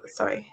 sorry.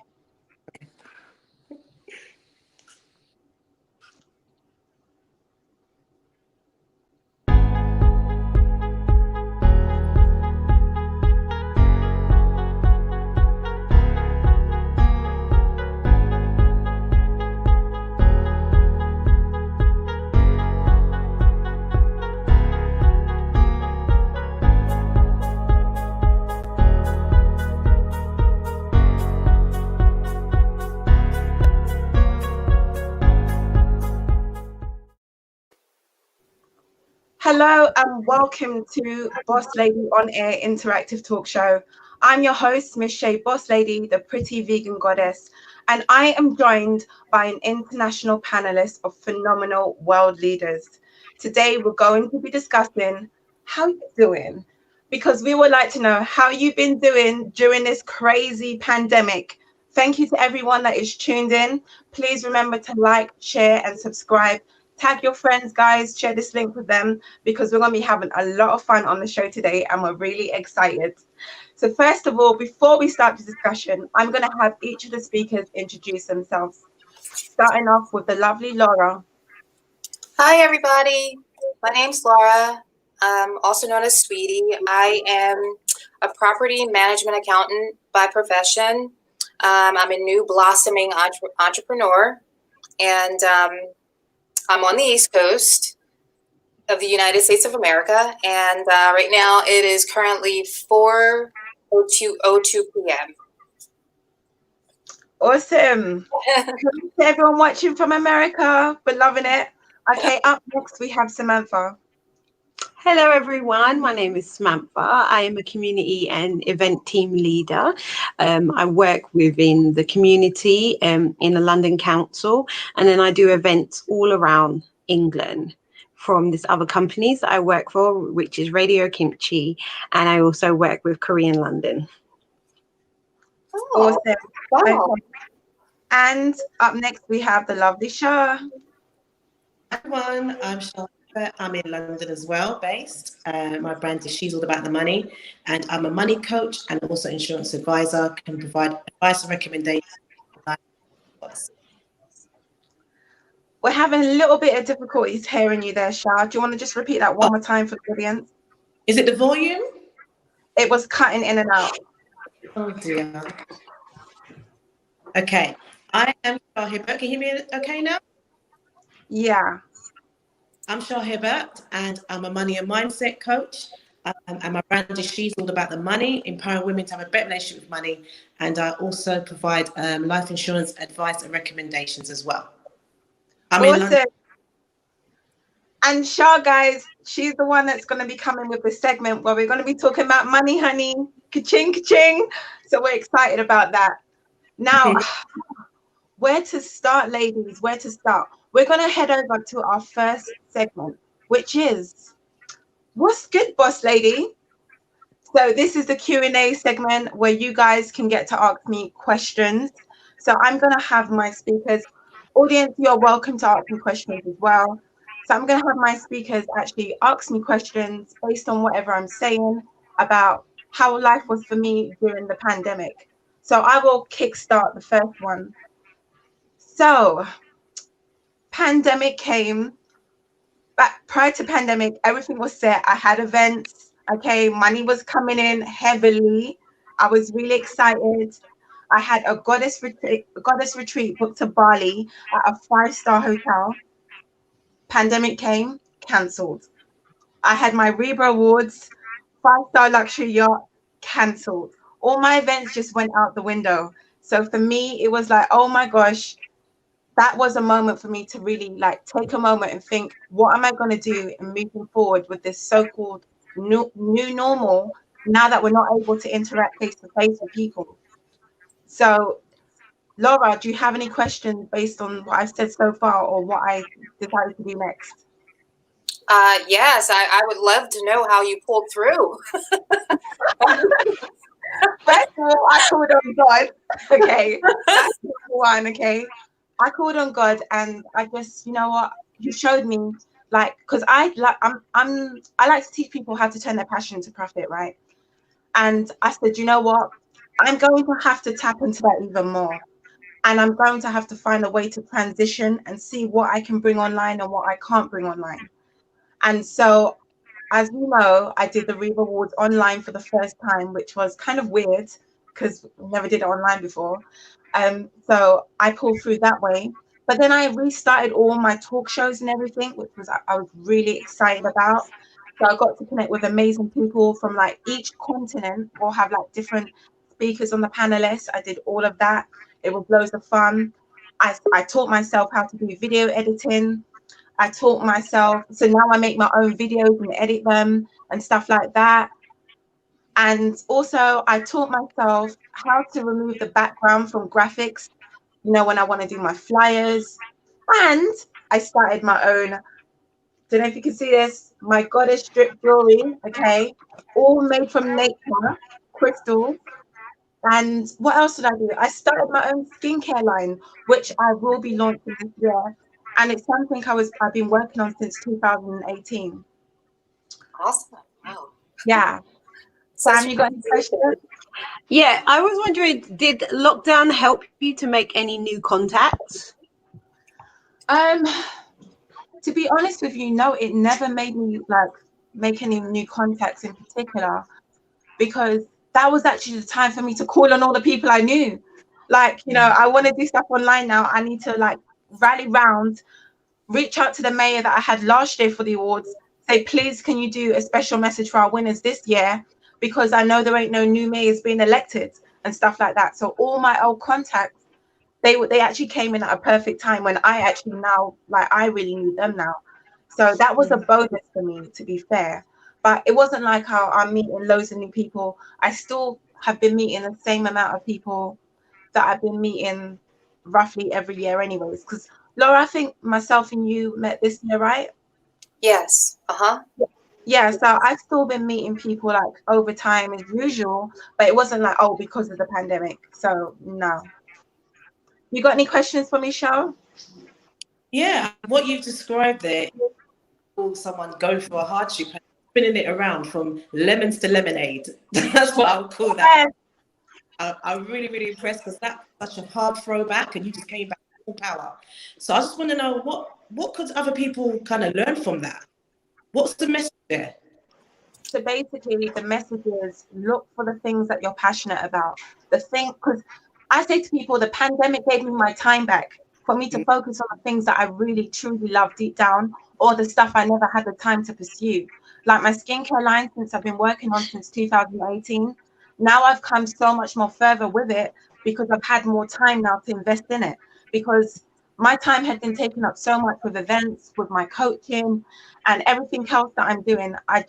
Hello and welcome to Boss Lady On Air Interactive Talk Show. I'm your host, Miss Shay Boss Lady, the pretty vegan goddess, and I am joined by an international panelist of phenomenal world leaders. Today, we're going to be discussing how you're doing, because we would like to know how you've been doing during this crazy pandemic. Thank you to everyone that is tuned in. Please remember to like, share, and subscribe. Tag your friends, guys, share this link with them, because we're going to be having a lot of fun on the show today and we're really excited. So first of all, before we start the discussion, I'm going to have each of the speakers introduce themselves, starting off with the lovely Laura. Hi, everybody. My name's Laura, also known as Sweetie. I am a property management accountant by profession. I'm a new blossoming entrepreneur, and I'm on the East Coast of the United States of America, and right now it is currently 4:02 p.m. Awesome. To everyone watching from America, we're loving it. Okay, up next we have Samantha. Hello everyone, my name is Samantha. I am a community and event team leader. I work within the community in the London Council, and then I do events all around England from this other companies that I work for, which is Radio Kimchi, and I also work with Korean London. Awesome. Wow. Okay. And up next we have the lovely Shah. Everyone, I'm Charlotte. I'm in London as well, based. My brand is She's All About the Money, and I'm a money coach and also insurance advisor. Can provide advice and recommendations. We're having a little bit of difficulties hearing you there, Shah. Do you want to just repeat that one more time for the audience? Is it the volume? It was cutting in and out. Oh dear. Okay, I am Shah Hibbert. Can you hear me okay now? Yeah. I'm Shah Hibbert, and I'm a money and mindset coach. And my brand is She's All About the Money, empowering women to have a better relationship with money. And I also provide life insurance advice and recommendations as well. I'm in London. And Shah, guys, she's the one that's going to be coming with this segment where we're going to be talking about money, honey. Ka-ching, ka-ching. So we're excited about that. Now, where to start, ladies? Where to start? We're going to head over to our first segment, which is, what's good, boss lady? So this is the Q&A segment where you guys can get to ask me questions. So I'm going to have my speakers, audience, you're welcome to ask me questions as well. So I'm going to have my speakers actually ask me questions based on whatever I'm saying about how life was for me during the pandemic. So I will kickstart the first one. So pandemic came, but prior to pandemic, everything was set. I had events. Okay, money was coming in heavily. I was really excited. I had a goddess retreat booked to Bali at a 5-star hotel. Pandemic came, cancelled. I had my Reba Awards, 5-star luxury yacht, cancelled. All my events just went out the window. So for me, it was like, oh my gosh, that was a moment for me to really like take a moment and think, what am I going to do in moving forward with this so-called new normal now that we're not able to interact face to face with people? So Laura, do you have any questions based on what I've said so far or what I decided to do next? Yes, I would love to know how you pulled through. First of all, I called on God. Okay, that's one. Okay, I called on God, and I guess, you know what, He showed me, like, because I like to teach people how to turn their passion into profit, right? And I said, you know what, I'm going to have to tap into that even more. And I'm going to have to find a way to transition and see what I can bring online and what I can't bring online. And so, as you know, I did the Reeve Awards online for the first time, which was kind of weird because we never did it online before. So I pulled through that way. But then I restarted all my talk shows and everything, which was I was really excited about. So I got to connect with amazing people from like each continent. We'll have like different speakers on the panelists. I did all of that. It was loads of fun. I taught myself how to do video editing. I taught myself, so now I make my own videos and edit them and stuff like that. And also I taught myself how to remove the background from graphics, you know, when I want to do my flyers. And I started my own, don't know if you can see this, my goddess strip jewelry, okay, all made from nature, crystals. And what else did I do? I started my own skincare line, which I will be launching this year. And it's something I've been working on since 2018. Awesome. Wow. Yeah. Sam, you got any questions? Yeah, I was wondering, did lockdown help you to make any new contacts? To be honest with you, no, it never made me like make any new contacts in particular, because that was actually the time for me to call on all the people I knew. Like, you know, I want to do stuff online now. I need to like rally round, reach out to the mayor that I had last year for the awards, say, please, can you do a special message for our winners this year? Because I know there ain't no new mayors being elected and stuff like that. So all my old contacts, they actually came in at a perfect time when I actually now, like, I really need them now. So that was a bonus for me, to be fair. But it wasn't like how I'm meeting loads of new people. I still have been meeting the same amount of people that I've been meeting roughly every year anyways. Because Laura, I think myself and you met this year, right? Yes. Uh-huh. Yeah, so I've still been meeting people like over time as usual, but it wasn't like, oh, because of the pandemic. So no. You got any questions for me, Cheryl? Yeah, what you've described there, someone go for a hardship and spinning it around from lemons to lemonade. That's what I would call that. I'm really, really impressed because that's such a hard throwback and you just came back full power. So I just want to know what could other people kind of learn from that? What's the message there? So basically, the message is look for the things that you're passionate about. Because I say to people, the pandemic gave me my time back for me to focus on the things that I really, truly love deep down, or the stuff I never had the time to pursue. Like my skincare line, since I've been working on since 2018. Now I've come so much more further with it because I've had more time now to invest in it. Because my time had been taken up so much with events, with my coaching, and everything else that I'm doing. I've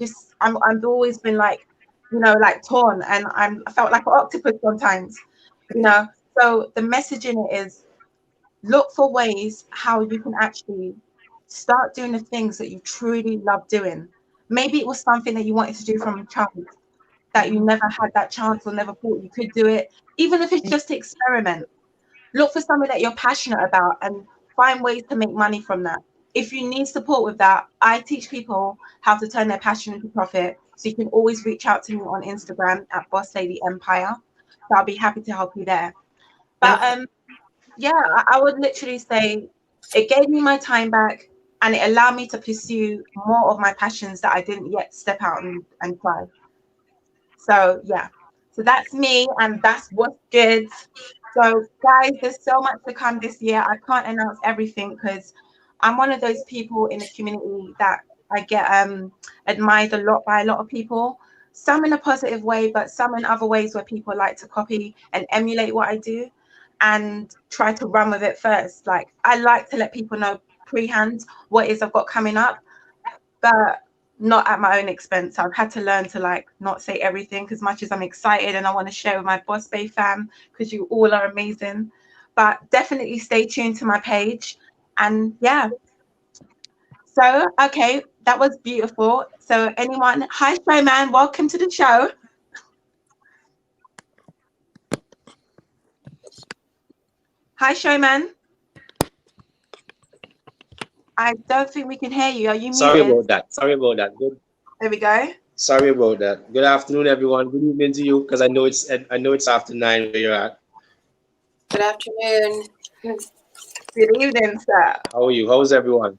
always been like, you know, like torn, and I felt like an octopus sometimes, you know. So the message in it is look for ways how you can actually start doing the things that you truly love doing. Maybe it was something that you wanted to do from a child that you never had that chance or never thought you could do it, even if it's just to experiment. Look for something that you're passionate about and find ways to make money from that. If you need support with that, I teach people how to turn their passion into profit. So you can always reach out to me on Instagram at Boss Lady Empire. So I'll be happy to help you there. But yeah, I would literally say it gave me my time back and it allowed me to pursue more of my passions that I didn't yet step out and try. So yeah, so that's me and that's what's good. So guys, there's so much to come this year. I can't announce everything because I'm one of those people in the community that I get admired a lot by a lot of people. Some in a positive way, but some in other ways where people like to copy and emulate what I do and try to run with it first. Like I like to let people know pre-hand what it is I've got coming up, but not at my own expense. I've had to learn to like not say everything as much as I'm excited and I want to share with my Boss Bay fam because you all are amazing. But definitely stay tuned to my page. And yeah. So, okay, that was beautiful. So anyone, hi Showman, welcome to the show. Hi Showman. I don't think we can hear you. Are you muted? Sorry about that. Good. There we go. Sorry about that. Good afternoon, everyone. Good evening to you, because I know it's after 9 where you're at. Good afternoon. Good evening, sir. How are you? How's everyone?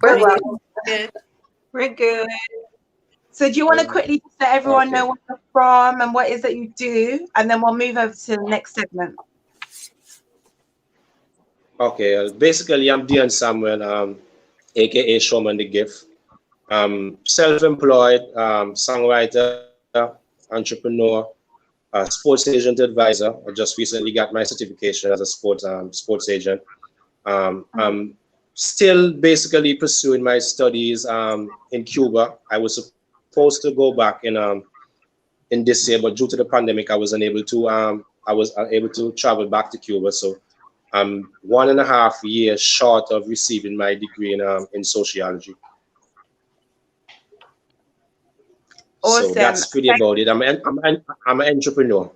We're Good. well. We're good. So do you want to quickly just let everyone Okay. know where you're from and what it is that you do, and then we'll move over to the next segment. Okay. Basically, I'm Dion Samuel, aka Showman the Gift. Self-employed, songwriter, entrepreneur, sports agent advisor. I just recently got my certification as a sports agent. I'm still basically pursuing my studies in Cuba. I was supposed to go back in this year, but due to the pandemic, I was unable to. I was unable to travel back to Cuba, so I'm 1.5 years short of receiving my degree in sociology. Awesome. So that's pretty about it. I'm an entrepreneur.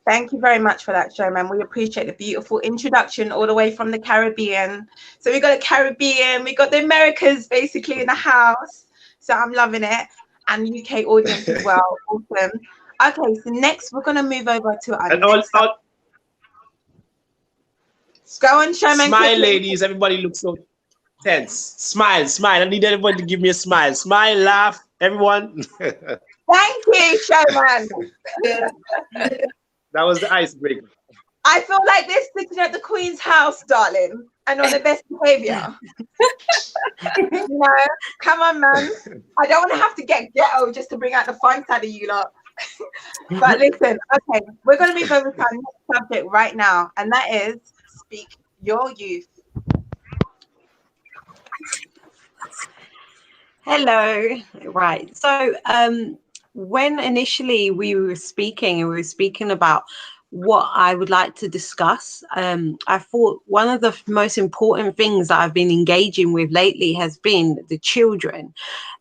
Thank you very much for that, Showman. We appreciate the beautiful introduction all the way from the Caribbean. So we got the Caribbean, we got the Americas basically in the house. So I'm loving it. And UK audience as well. Awesome. Okay, so next we're going to move over to our And next all Go on, Showman. smile, quickly. ladies. Everybody looks so tense. Smile, smile. I need everyone to give me a smile. Smile, laugh, everyone. Thank you, Showman. That was the icebreaker. I feel like this sitting at the Queen's house, darling, and on the best behavior. You know, come on, man. I don't want to have to get ghetto just to bring out the fun side of you lot. But listen, okay, we're going to move over to our next subject right now, and that is Speak Your Youth. Hello. Right. So when initially we were speaking about what I would like to discuss, I thought one of the most important things that I've been engaging with lately has been the children,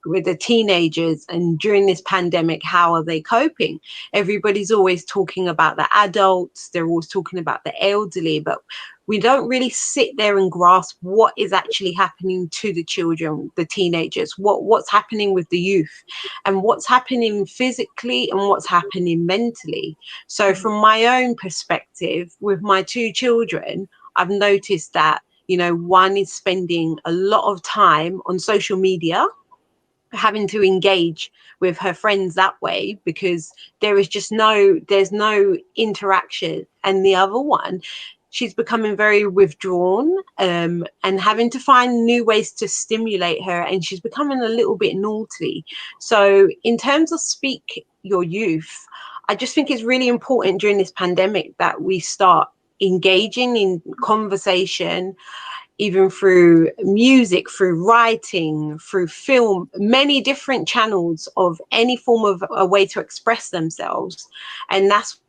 with the teenagers, and during this pandemic, how are they coping? Everybody's always talking about the adults, they're always talking about the elderly, but we don't really sit there and grasp what is actually happening to the children, the teenagers, what's happening with the youth, and what's happening physically and what's happening mentally. So from my own perspective, with my 2 children, I've noticed that, you know, one is spending a lot of time on social media, having to engage with her friends that way because there's no interaction, and the other one, she's becoming very withdrawn and having to find new ways to stimulate her, and she's becoming a little bit naughty. So in terms of Speak Your Youth, I just think it's really important during this pandemic that we start engaging in conversation, even through music, through writing, through film, many different channels of any form of a way to express themselves. And that's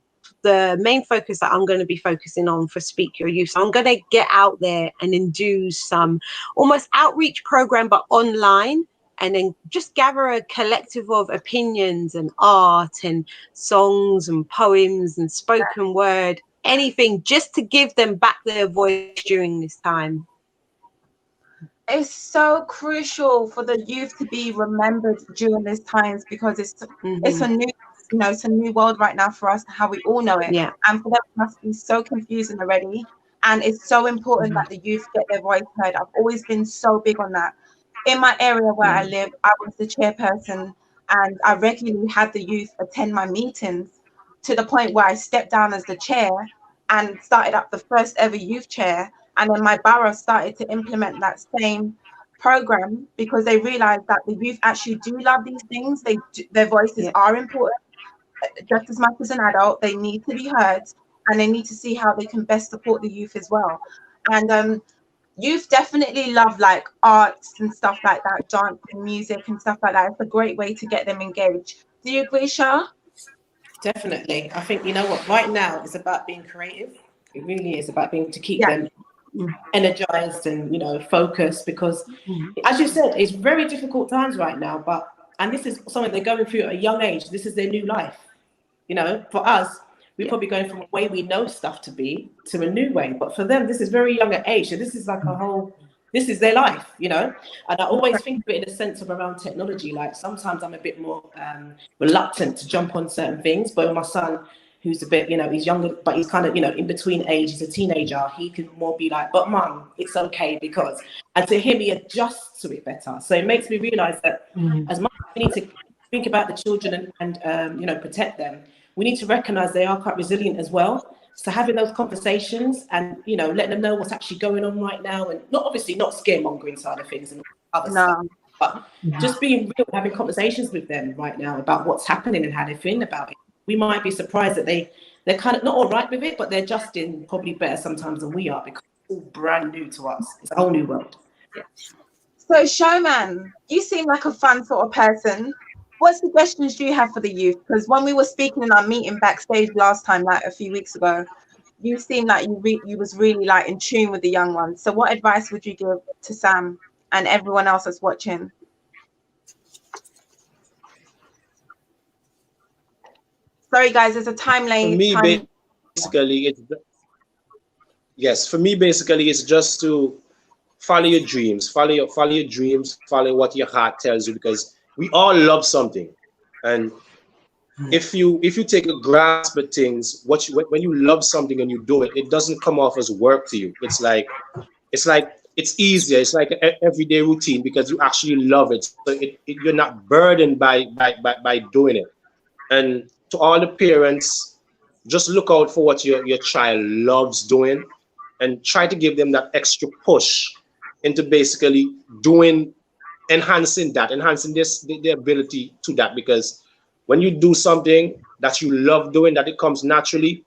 the main focus that I'm going to be focusing on for Speak Your Youth. So I'm going to get out there and then do some almost outreach program, but online, and then just gather a collective of opinions and art and songs and poems and spoken word, anything, just to give them back their voice during this time. It's so crucial for the youth to be remembered during these times because it's a new, you know, it's a new world right now for us, how we all know it. Yeah. And for them, it must be so confusing already. And it's so important that the youth get their voice heard. I've always been so big on that. In my area where I live, I was the chairperson, and I regularly had the youth attend my meetings to the point where I stepped down as the chair and started up the first ever youth chair. And then my borough started to implement that same program because they realized that the youth actually do love these things. Their voices are important just as much as an adult. They need to be heard, and they need to see how they can best support the youth as well. And youth definitely love like arts and stuff like that, dance and music and stuff like that. It's a great way to get them engaged. Do you agree, Shah? Definitely. I think, you know what, right now it's about being creative. It really is about being able to keep them energized and, you know, focused, because as you said, it's very difficult times right now, and this is something they're going through at a young age. This is their new life. You know, for us, we're probably going from a way we know stuff to be to a new way, but for them, this is very young at age. So this is like a whole this is their life, you know. And I always think of it in a sense of around technology. Like sometimes I'm a bit more reluctant to jump on certain things, but my son, who's a bit, you know, he's younger, but he's kind of, you know, in between age, he's a teenager, he can more be like, but mum, it's okay because, and to him, he adjusts to it better. So it makes me realize that as much as we need to think about the children and you know, protect them, we need to recognize they are quite resilient as well. So having those conversations and, you know, letting them know what's actually going on right now, and not obviously not scaremongering side of things and other stuff, but just being real, having conversations with them right now about what's happening and how they're feeling about it. We might be surprised that they're kind of not all right with it, but they're adjusting probably better sometimes than we are because it's all brand new to us. It's a whole new world. Yeah. So Showman, you seem like a fun sort of person. What suggestions do you have for the youth? Because when we were speaking in our meeting backstage last time, like a few weeks ago, you seemed like you was really like in tune with the young ones. So what advice would you give to Sam and everyone else that's watching? Sorry guys, there's a time lane. For me, basically, it's just to follow your dreams, follow your dreams, follow what your heart tells you, because we all love something. And if you take a grasp at things, when you love something and you do it, it doesn't come off as work to you. It's easier. It's like an everyday routine because you actually love it. So you're not burdened by doing it. And to all the parents, just look out for what your child loves doing and try to give them that extra push into basically enhancing their ability to that. Because when you do something that you love doing, that it comes naturally,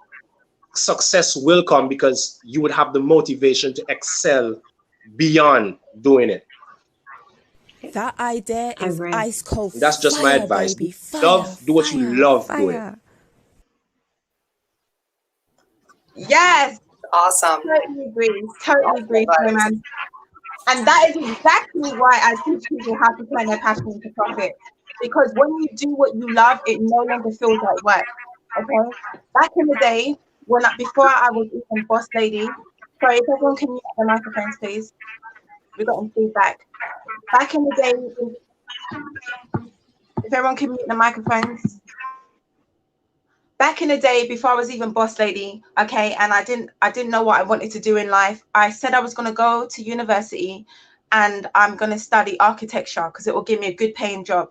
success will come because you would have the motivation to excel beyond doing it. That idea is ice cold. That's just my advice. Baby. Do what you love doing. Yes. Awesome. Totally agree, man. And that is exactly why I teach people how to turn their passion into profit. Because when you do what you love, it no longer feels like work. Okay. Back in the day, before I was even boss lady. Sorry, if everyone can mute the microphones, please. We got some feedback. Back in the day, if everyone can mute the microphones. Back in the day, before I was even boss lady, okay, and I didn't know what I wanted to do in life. I said I was going to go to university and I'm going to study architecture because it will give me a good paying job.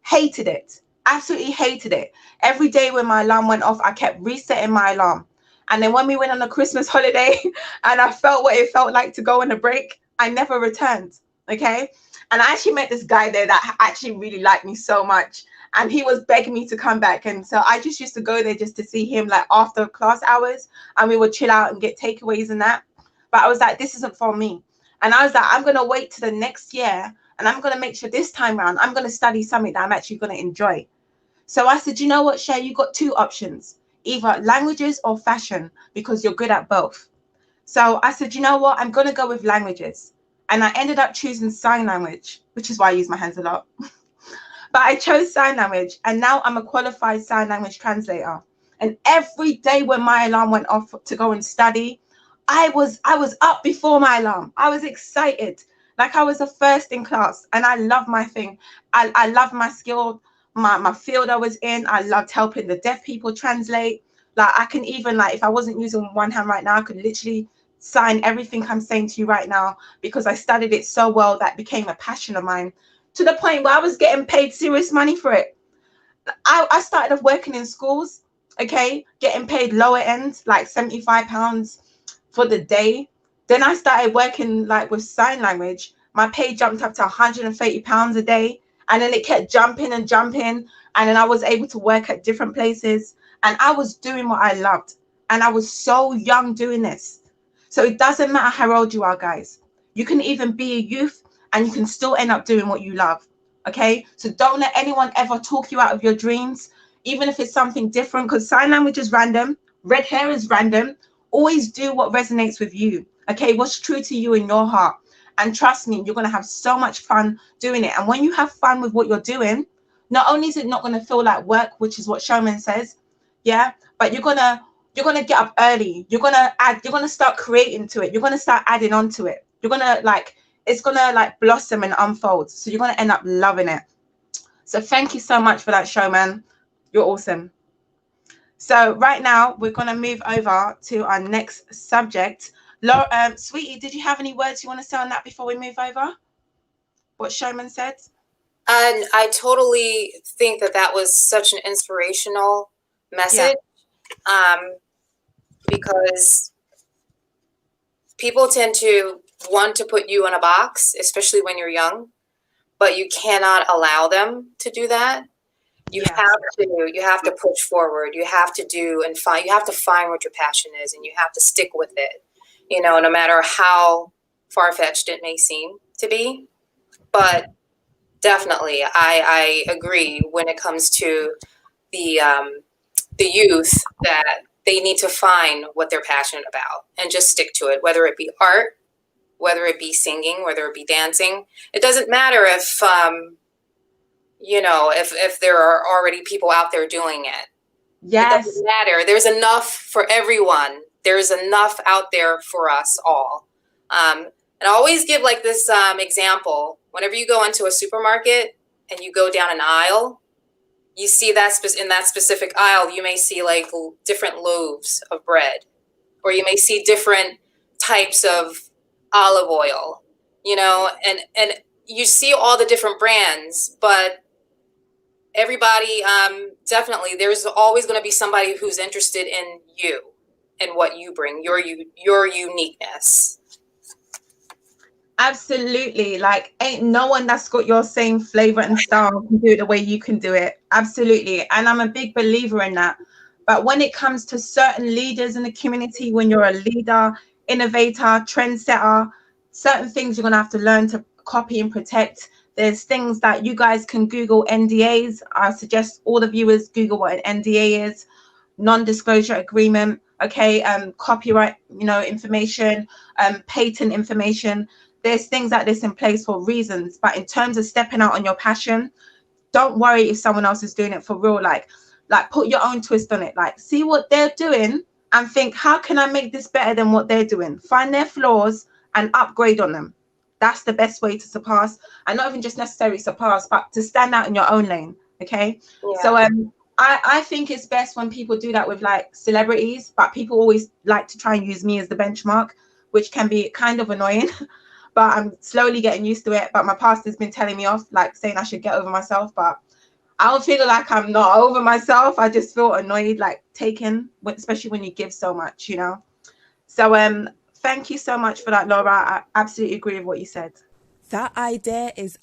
Hated it. Absolutely hated it. Every day when my alarm went off, I kept resetting my alarm. And then when we went on a Christmas holiday and I felt what it felt like to go on a break, I never returned, okay? And I actually met this guy there that actually really liked me so much. And he was begging me to come back. And so I just used to go there just to see him like after class hours. And we would chill out and get takeaways and that. But I was like, this isn't for me. And I was like, I'm going to wait to the next year. And I'm going to make sure this time around, I'm going to study something that I'm actually going to enjoy. So I said, you know what, Shay, you got two options, either languages or fashion, because you're good at both. So I said, you know what, I'm going to go with languages. And I ended up choosing sign language, which is why I use my hands a lot. But I chose sign language, and now I'm a qualified sign language translator. And every day when my alarm went off to go and study, I was up before my alarm. I was excited, like I was the first in class. And I love my thing. I love my skill, my field I was in. I loved helping the deaf people translate. Like I can even, like, if I wasn't using one hand right now, I could literally sign everything I'm saying to you right now because I studied it so well that became a passion of mine, to the point where I was getting paid serious money for it. I started off working in schools, okay, getting paid lower end, like £75 for the day. Then I started working like with sign language. My pay jumped up to £130 a day. And then it kept jumping and jumping. And then I was able to work at different places. And I was doing what I loved. And I was so young doing this. So it doesn't matter how old you are, guys. You can even be a youth and you can still end up doing what you love. Okay, so don't let anyone ever talk you out of your dreams, even if it's something different, because sign language is random, red hair is random. Always do what resonates with you. Okay, what's true to you in your heart. And trust me, you're going to have so much fun doing it. And when you have fun with what you're doing, not only is it not going to feel like work, which is what Showman says, yeah, but you're gonna get up early. You're gonna start creating to it. You're gonna start adding on to it. You're gonna, like, it's gonna like blossom and unfold. So you're gonna end up loving it. So thank you so much for that, Showman. You're awesome. So right now we're gonna move over to our next subject. Laura, sweetie, did you have any words you want to say on that before we move over? What Showman said? And I totally think that was such an inspirational message, because people tend to want to put you in a box, especially when you're young, but you cannot allow them to do that. You have to push forward. You have to do and find. You have to find what your passion is, and you have to stick with it. You know, no matter how far-fetched it may seem to be, but definitely, I agree when it comes to the youth that they need to find what they're passionate about and just stick to it, whether it be art, whether it be singing, whether it be dancing. It doesn't matter if, if there are already people out there doing it. Yes. It doesn't matter. There's enough for everyone. There's enough out there for us all. And I always give like this example. Whenever you go into a supermarket and you go down an aisle, you see that in that specific aisle, you may see like different loaves of bread, or you may see different types of olive oil, and you see all the different brands, but everybody, definitely, there's always going to be somebody who's interested in you and what you bring, your uniqueness. Absolutely. Like, ain't no one that's got your same flavor and style can do it the way you can do it. Absolutely. And I'm a big believer in that. But when it comes to certain leaders in the community, when you're a leader, innovator, trendsetter, certain things you're going to have to learn to copy and protect. There's things that you guys can Google NDAs. I suggest all the viewers Google what an NDA is, non-disclosure agreement. Okay, copyright, information, patent information. There's things like this in place for reasons. But in terms of stepping out on your passion, don't worry if someone else is doing it for real. Like put your own twist on it. Like, see what they're doing and think, how can I make this better than what they're doing? Find their flaws and upgrade on them. That's the best way to surpass, and not even just necessarily surpass, but to stand out in your own lane. Okay. Yeah. So I think it's best when people do that with like celebrities, but people always like to try and use me as the benchmark, which can be kind of annoying. But I'm slowly getting used to it. But my pastor's been telling me off, like saying I should get over myself. But I don't feel like I'm not over myself. I just feel annoyed, like taken, especially when you give so much, So thank you so much for that, Laura. I absolutely agree with what you said. That idea is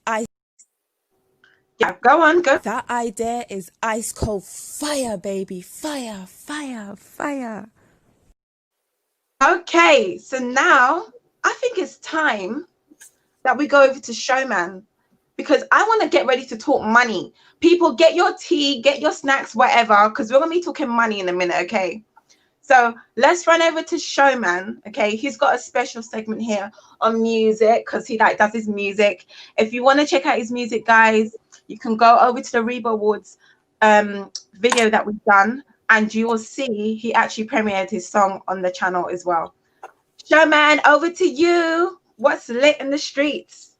Yeah, go on, go. That idea is ice cold fire, baby. Fire, fire, fire. Okay, so now I think it's time that we go over to Showman, because I want to get ready to talk money. People, get your tea, get your snacks, whatever, because we're going to be talking money in a minute, okay? So let's run over to Showman, okay? He's got a special segment here on music because he does his music. If you want to check out his music, guys, you can go over to the Reba Awards video that we've done, and you will see he actually premiered his song on the channel as well. Showman, over to you. What's lit in the streets?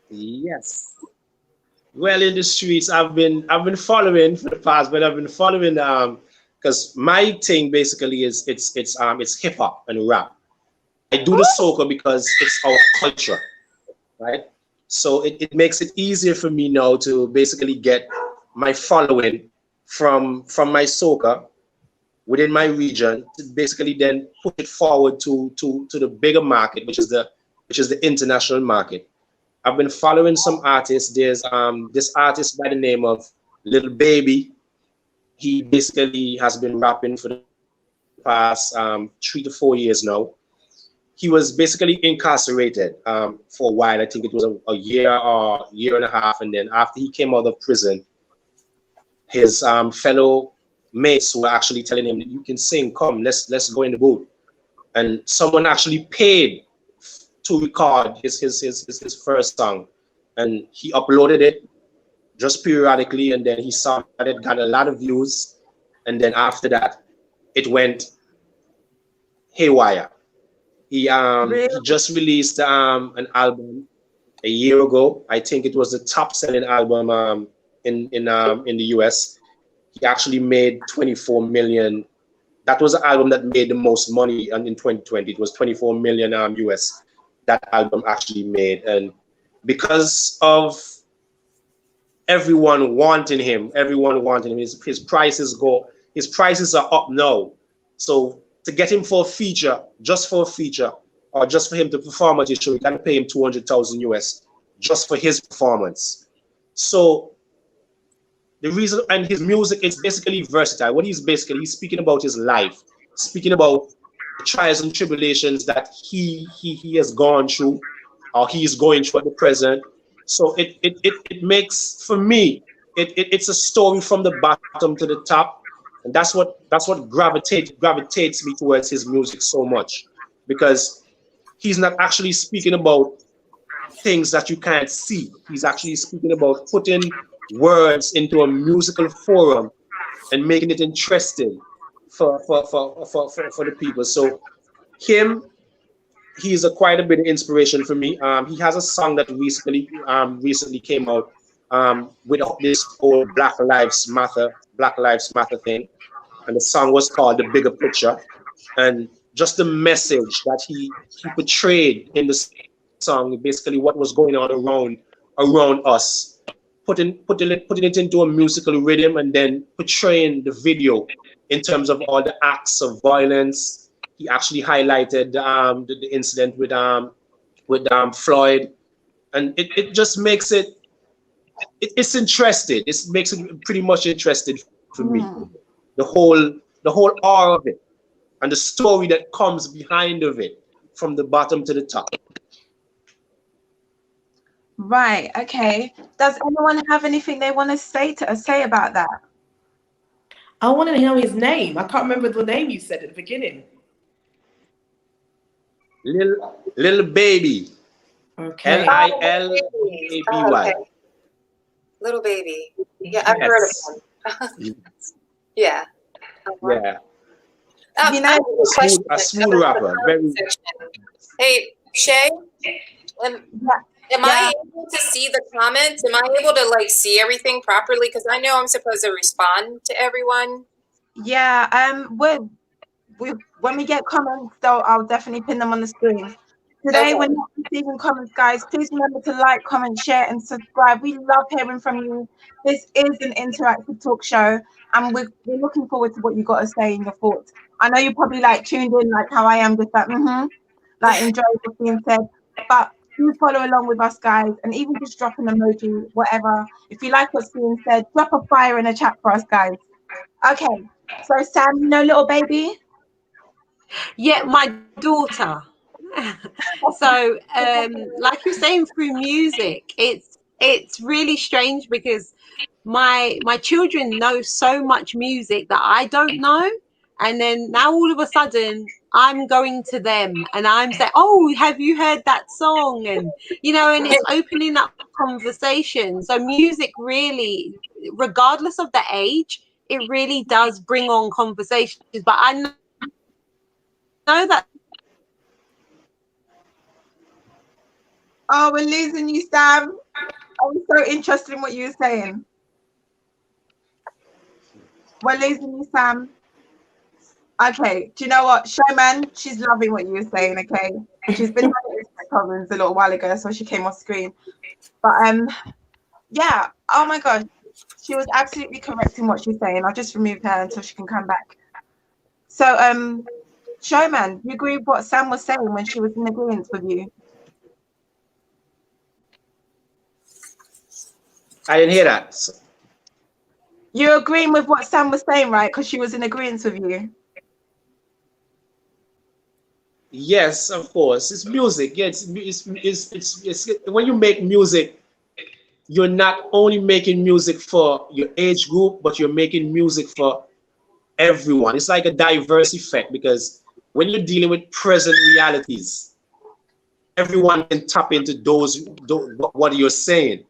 Yes. Well, in the streets, I've been following for the past, but I've been following because my thing basically is it's hip hop and rap. I do the soca because it's our culture, right? So it makes it easier for me now to basically get my following from my soca within my region to basically then push it forward to the bigger market, which is the international market. I've been following some artists. There's this artist by the name of Lil Baby. He basically has been rapping for the past 3 to 4 years now. He was basically incarcerated for a while. I think it was a year or year and a half. And then after he came out of prison, his fellow mates were actually telling him, you can sing, come, let's go in the booth. And someone actually paid to record his first song. And he uploaded it just periodically, and then he got a lot of views, and then after that, it went haywire. He Really? he just released an album a year ago. I think it was the top selling album in the US. He actually made 24 million. That was the album that made the most money in 2020. It was 24 million US that album actually made. And because of everyone wanting him, his prices are up now. So to get him for a feature, or just for him to perform at his show, you gotta pay him 200,000 US just for his performance. So the reason, and his music is basically versatile. What he's speaking about his life, speaking about the trials and tribulations that he has gone through, or he is going through at the present. So it makes, for me, it's a story from the bottom to the top, and that's what gravitates me towards his music so much, because he's not actually speaking about things that you can't see. He's actually speaking about putting words into a musical forum and making it interesting for the people. So him, he's quite a bit of inspiration for me. He has a song that recently came out with this whole Black Lives Matter thing, and the song was called "The Bigger Picture," and just the message that he portrayed in the song, basically what was going on around us, putting it into a musical rhythm, and then portraying the video in terms of all the acts of violence. He actually highlighted the incident with Floyd, and it just makes it's interesting. It makes it pretty much interesting for me. The whole aura of it, and the story that comes behind of it, from the bottom to the top. Right. Okay. Does anyone have anything they want to say about that? I want to know his name. I can't remember the name you said at the beginning. Little Baby. Okay. Lilbaby. Okay. Little Baby. Yeah, I've heard of him. Yeah. Yeah. You know, A smooth rapper. Very. Hey, Shay, am I able to see the comments? Am I able to like see everything properly? Because I know I'm supposed to respond to everyone. yeah. When we get comments, though, I'll definitely pin them on the screen. Today, we're not receiving comments, guys. Please remember to like, comment, share, and subscribe. We love hearing from you. This is an interactive talk show, and we're looking forward to what you got to say in your thoughts. I know you probably like tuned in, like how I am, just like like enjoy what's being said. But do follow along with us, guys, and even just drop an emoji, whatever. If you like what's being said, drop a fire in the chat for us, guys. Okay. So Sam, you know Little Baby? Yeah, my daughter. So like you're saying, through music, it's really strange, because my children know so much music that I don't know, and then now all of a sudden I'm going to them and I'm saying, oh, have you heard that song? And and it's opening up conversation. So music really, regardless of the age, it really does bring on conversations. But I know that. Oh, we're losing you, Sam. I was so interested in what you were saying. We're losing you, Sam. Okay, do you know what? Showman, she's loving what you were saying, okay? She's been having problems a little while ago, so she came off screen. But yeah, oh my gosh. She was absolutely correct in what she's saying. I'll just remove her until she can come back. So Showman, you agree with what Sam was saying when she was in agreement with you? I didn't hear that. You're agreeing with what Sam was saying, right? Because she was in agreement with you. Yes, of course. It's music. Yeah, it's when you make music, you're not only making music for your age group, but you're making music for everyone. It's like a diverse effect, because when you're dealing with present realities, everyone can tap into those what you're saying.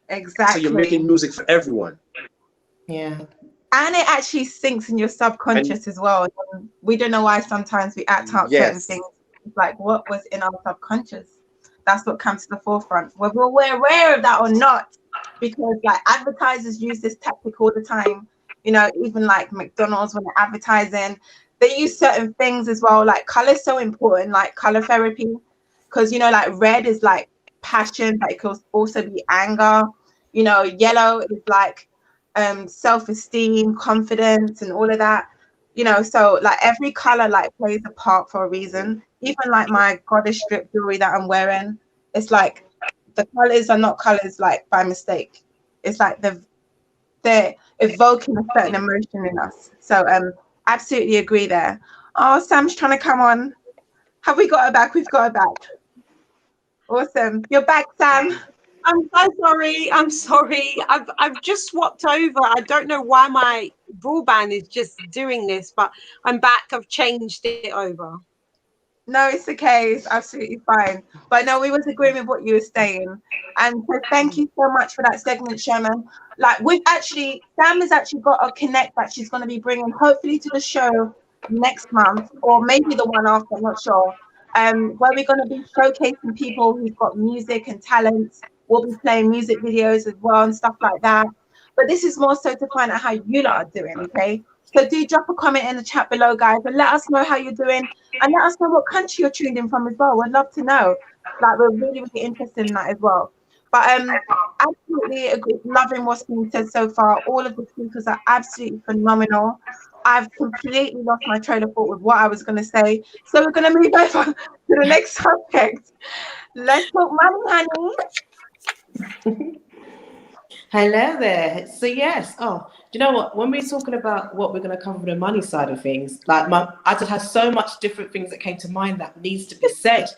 Exactly. So you're making music for everyone. Yeah. And it actually sinks in your subconscious as well. We don't know why sometimes we act out certain Yes. things. It's like what was in our subconscious. That's what comes to the forefront, whether we're aware of that or not. Because like advertisers use this tactic all the time. You know, even like McDonald's when they're advertising, they use certain things as well. Like color's so important, like color therapy, because you know, like red is like passion, but it could also be anger. You know, yellow is like self-esteem, confidence, and all of that. You know, so like every color like plays a part for a reason. Even like my goddess strip jewelry that I'm wearing, it's like the colors are not colors like by mistake. It's like they're evoking a certain emotion in us. So absolutely agree there. Oh, Sam's trying to come on. Have we got her back? We've got her back. Awesome. You're back, Sam. I'm so sorry. I'm sorry. I've just swapped over. I don't know why my broadband is just doing this, but I'm back. I've changed it over. No, it's okay. It's absolutely fine. But no, we was agreeing with what you were saying. And so thank you so much for that segment, Sherman. Like Sam has actually got a connect that she's going to be bringing hopefully to the show next month or maybe the one after, I'm not sure. Where we're going to be showcasing people who've got music and talents. We'll be playing music videos as well and stuff like that. But this is more so to find out how you lot are doing, okay? So do drop a comment in the chat below, guys, and let us know how you're doing. And let us know what country you're tuned in from as well. We'd love to know. Like, we're really, really interested in that as well. But absolutely loving what's been said so far. All of the speakers are absolutely phenomenal. I've completely lost my train of thought with what I was going to say. So we're going to move over to the next subject. Let's talk money, honey. Hello there. So yes. Oh, do you know what? When we're talking about what we're going to cover the money side of things, like I just had so much different things that came to mind that needs to be said.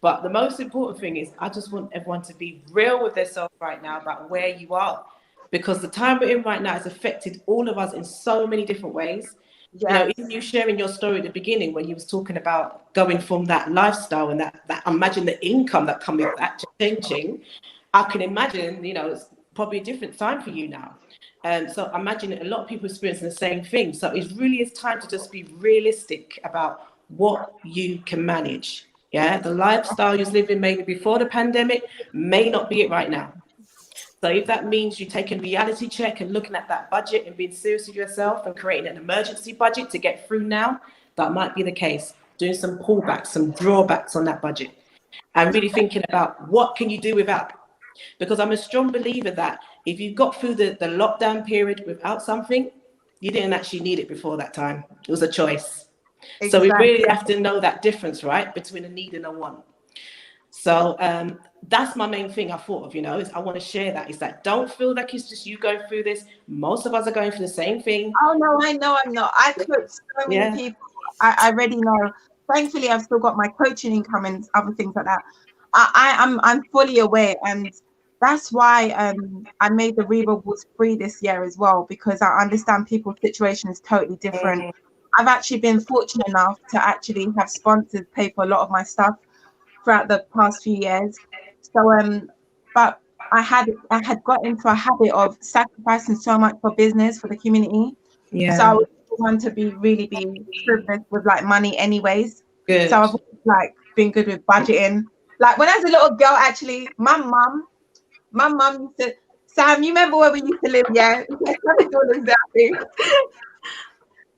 But the most important thing is I just want everyone to be real with themselves right now about where you are, because the time we're in right now has affected all of us in so many different ways. Yes. You know, even you sharing your story at the beginning when you was talking about going from that lifestyle and that imagine the income that comes with that changing. I can imagine, you know, it's probably a different time for you now. So I imagine a lot of people experiencing the same thing. So it really is time to just be realistic about what you can manage. Yeah, the lifestyle you're living maybe before the pandemic may not be it right now. So if that means you taking a reality check and looking at that budget and being serious with yourself and creating an emergency budget to get through now, that might be the case. Doing some pullbacks, some drawbacks on that budget, and really thinking about what can you do without. Because I'm a strong believer that if you got through the lockdown period without something, you didn't actually need it before that time. It was a choice. Exactly. So we really have to know that difference, right, between a need and a want. So that's my main thing I thought of, you know, is I want to share that. Is that don't feel like it's just you going through this. Most of us are going through the same thing. Oh, no, I know I'm not. I coach so many people. I already know. Thankfully, I've still got my coaching income and other things like that. I'm fully aware, and that's why I made the Rewards free this year as well, because I understand people's situation is totally different. I've actually been fortunate enough to actually have sponsors pay for a lot of my stuff throughout the past few years. So but I had got into a habit of sacrificing so much for business, for the community. Yeah. So I was one to be privileged with like money anyways. Good. So I've like been good with budgeting. Like when I was a little girl, actually, my mum used to, Sam, you remember where we used to live? Yeah.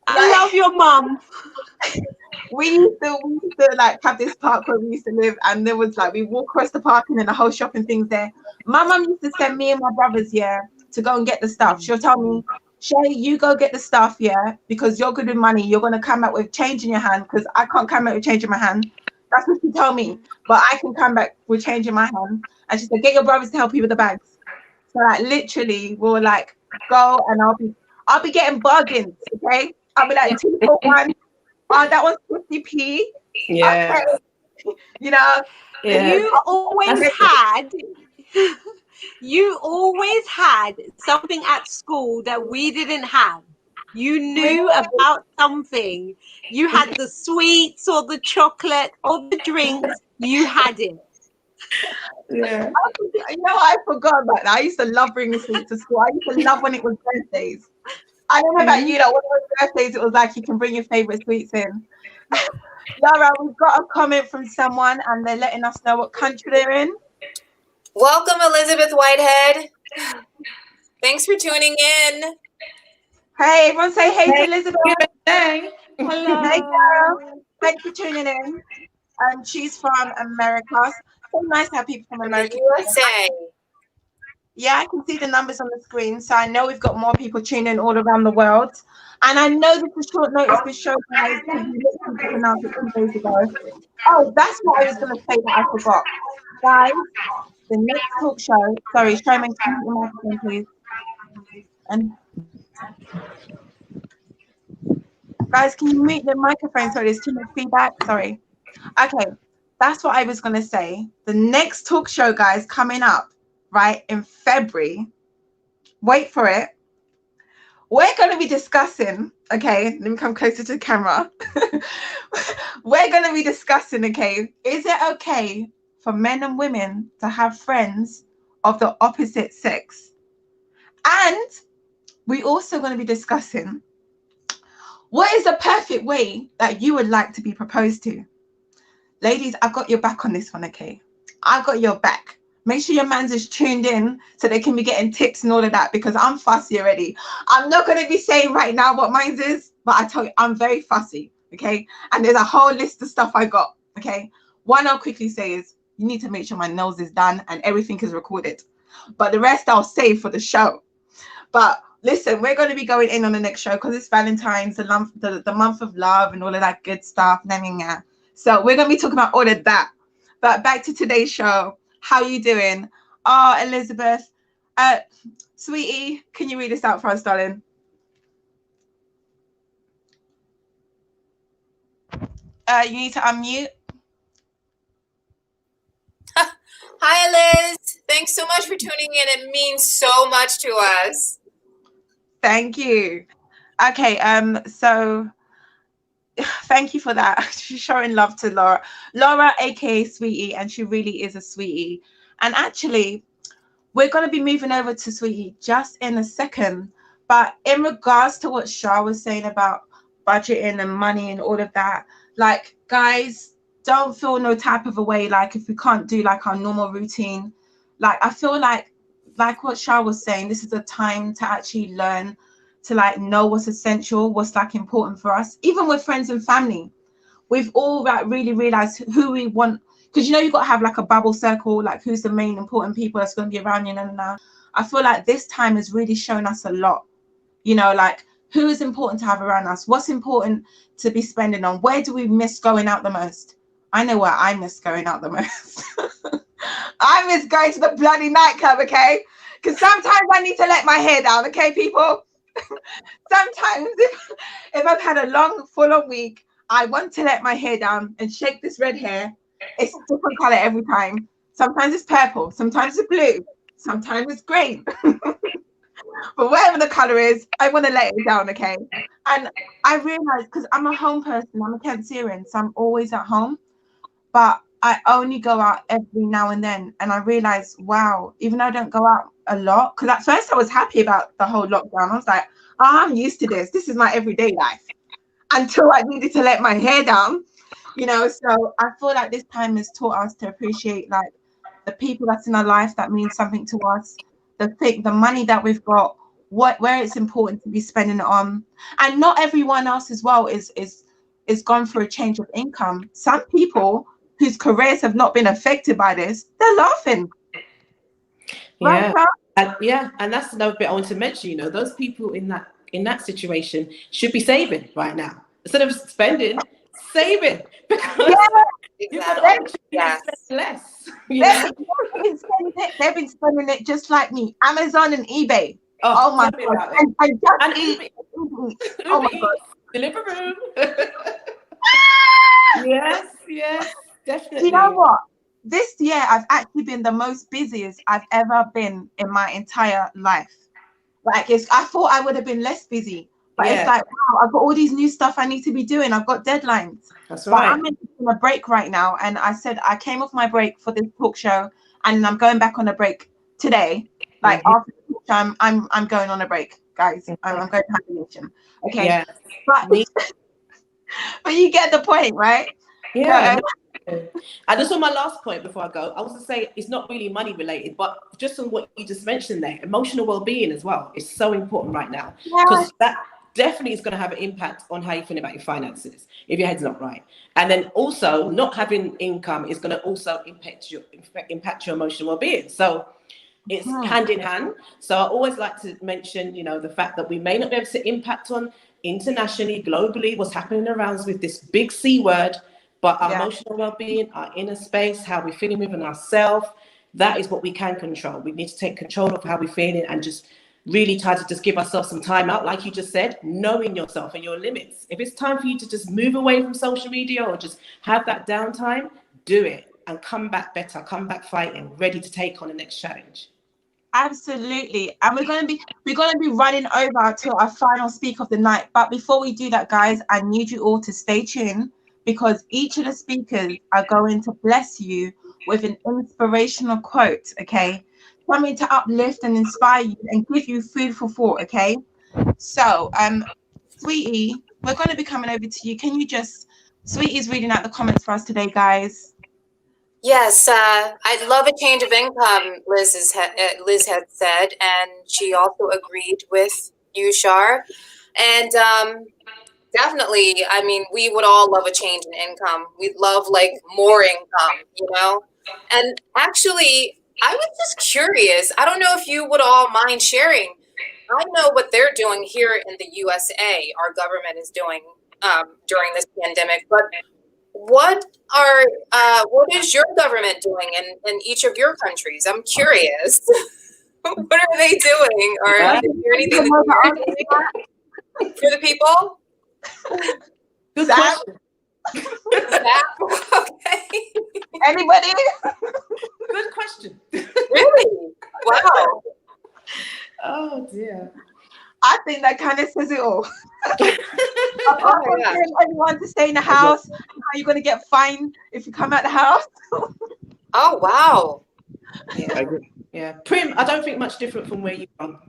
I love your mum. We used to like have this park where we used to live, and there was like we walk across the park and then the whole shopping things there. My mum used to send me and my brothers to go and get the stuff. She'll tell me, Shay, you go get the stuff, because you're good with money. You're gonna come back with change in your hand, because I can't come back with change in my hand. That's what she told me. But I can come back with change in my hand. And she said, get your brothers to help you with the bags. So like literally we'll like go, and I'll be getting bargains, okay? I'll be like 2 for 1. Oh, that was 50p. Yeah. Okay. You know, you always had something at school that we didn't have. You knew about something. You had the sweets or the chocolate or the drinks. You had it. Yeah. You know, I forgot about that. I used to love bringing sweets to school. I used to love when it was birthdays. I don't know about you, though. One of those birthdays, it was like you can bring your favorite sweets in. Laura, we've got a comment from someone, and they're letting us know what country they're in. Welcome, Elizabeth Whitehead. Thanks for tuning in. Hey, everyone say hey to Elizabeth. Hey. Hello. Hey, girl. Thanks for tuning in. She's from America. So nice to have people from From America. the USA. Yeah, I can see the numbers on the screen, so I know we've got more people tuning in all around the world. And I know this is short notice for show, guys, because we literally just announced it 2 days ago. Oh, that's what I was going to say that I forgot. Guys, the next talk show, sorry, Showman, can you mute your microphone, please? And guys, can you mute the microphone? Sorry, there's too much feedback. Sorry. Okay, that's what I was going to say. The next talk show, guys, coming up, right, in February. Wait for it. We're going to be discussing, okay, let me come closer to the camera. We're going to be discussing, okay, is it okay for men and women to have friends of the opposite sex? And we're also going to be discussing what is the perfect way that you would like to be proposed to? Ladies, I've got your back on this one, okay? I've got your back. Make sure your man's is tuned in so they can be getting tips and all of that, because I'm fussy already. I'm not going to be saying right now what mine is, but I tell you, I'm very fussy, okay? And there's a whole list of stuff I got, okay? One I'll quickly say is you need to make sure my nails is done and everything is recorded. But the rest I'll save for the show. But listen, we're going to be going in on the next show because it's Valentine's, the month of love and all of that good stuff. So we're going to be talking about all of that. But back to today's show. How you doing? Oh, Elizabeth. Sweetie, can you read this out for us, darling? You need to unmute. Hi, Liz. Thanks so much for tuning in. It means so much to us. Thank you. Okay, so thank you for that. She's showing love to Laura. Laura, aka Sweetie, and she really is a sweetie. And actually, we're going to be moving over to Sweetie just in a second. But in regards to what Shah was saying about budgeting and money and all of that, like, guys, don't feel no type of a way like if we can't do like our normal routine. Like, I feel like what Shah was saying, this is a time to actually learn to like know what's essential, what's like important for us, even with friends and family. We've all like really realized who we want, because you know you've got to have like a bubble circle, like who's the main important people that's going to be around you. And I feel like this time has really shown us a lot, you know, like who is important to have around us, what's important to be spending on, where do we miss going out the most? I know where I miss going out the most. I miss going to the bloody nightclub, okay? Because sometimes I need to let my hair down, okay, people? Sometimes if I've had a long, full-on week, I want to let my hair down and shake this red hair. It's a different color every time. Sometimes it's purple, sometimes it's blue, sometimes it's green. But whatever the color is, I want to let it down, okay? And I realized, because I'm a home person, I'm a Cancerian, so I'm always at home. But I only go out every now and then. And I realized, wow, even though I don't go out a lot, because at first I was happy about the whole lockdown. I was like, oh, I'm used to this. This is my everyday life. Until I needed to let my hair down, you know. So I feel like this time has taught us to appreciate like the people that's in our life that means something to us, the money that we've got, where it's important to be spending it on. And not everyone else as well is gone through a change of income. Some people whose careers have not been affected by this, they're laughing. Yeah. Right, And that's another bit I want to mention. You know, those people in that situation should be saving right now instead of spending, saving, because you've got an opportunity to spend less. They've been spending it just like me. Amazon and eBay. Oh my God! And Uber oh my God! Deliveroo. Yes, definitely. Do you know what? This year I've actually been the most busiest I've ever been in my entire life. Like, I thought I would have been less busy, but it's like, wow, I've got all these new stuff I need to be doing. I've got deadlines. That's right. But I'm on a break right now, and I said I came off my break for this talk show, and I'm going back on a break today. Like after the talk show, I'm going on a break guys. I'm going to have a mission. Okay. Yeah. But but you get the point, right? Yeah. And just on my last point before I go, I was to say it's not really money related, but just on what you just mentioned there, emotional well-being as well is so important right now, because that definitely is going to have an impact on how you feel about your finances if your head's not right. And then also not having income is going to also impact your emotional well-being. So it's hand in hand. So I always like to mention, the fact that we may not be able to impact on internationally, globally, what's happening around us with this big C word, but our emotional well-being, our inner space, how we're feeling within ourselves, that is what we can control. We need to take control of how we're feeling and just really try to just give ourselves some time out, like you just said, knowing yourself and your limits. If it's time for you to just move away from social media or just have that downtime, do it and come back better, come back fighting, ready to take on the next challenge. Absolutely. And we're going to be running over to our final speak of the night. But before we do that, guys, I need you all to stay tuned, because each of the speakers are going to bless you with an inspirational quote, okay? Something to uplift and inspire you and give you food for thought, okay? So, Sweetie, we're going to be coming over to you. Can you just, Sweetie's reading out the comments for us today, guys. Yes, I'd love a change of income, Liz had said, and she also agreed with you, Shar. And definitely, I mean, we would all love a change in income. We'd love like more income, And actually, I was just curious. I don't know if you would all mind sharing. I know what they're doing here in the USA, our government is doing during this pandemic, but what is your government doing in each of your countries? I'm curious. What are they doing? Or is there anything that you're doing for the people? Good question. Okay. Anybody? Good question. Really? Wow. Oh dear. I think that kind of says it all. Everyone to stay in the house. How are you going to get fined if you come out the house? Oh, wow. Yeah. Prim, I don't think much different from where you are.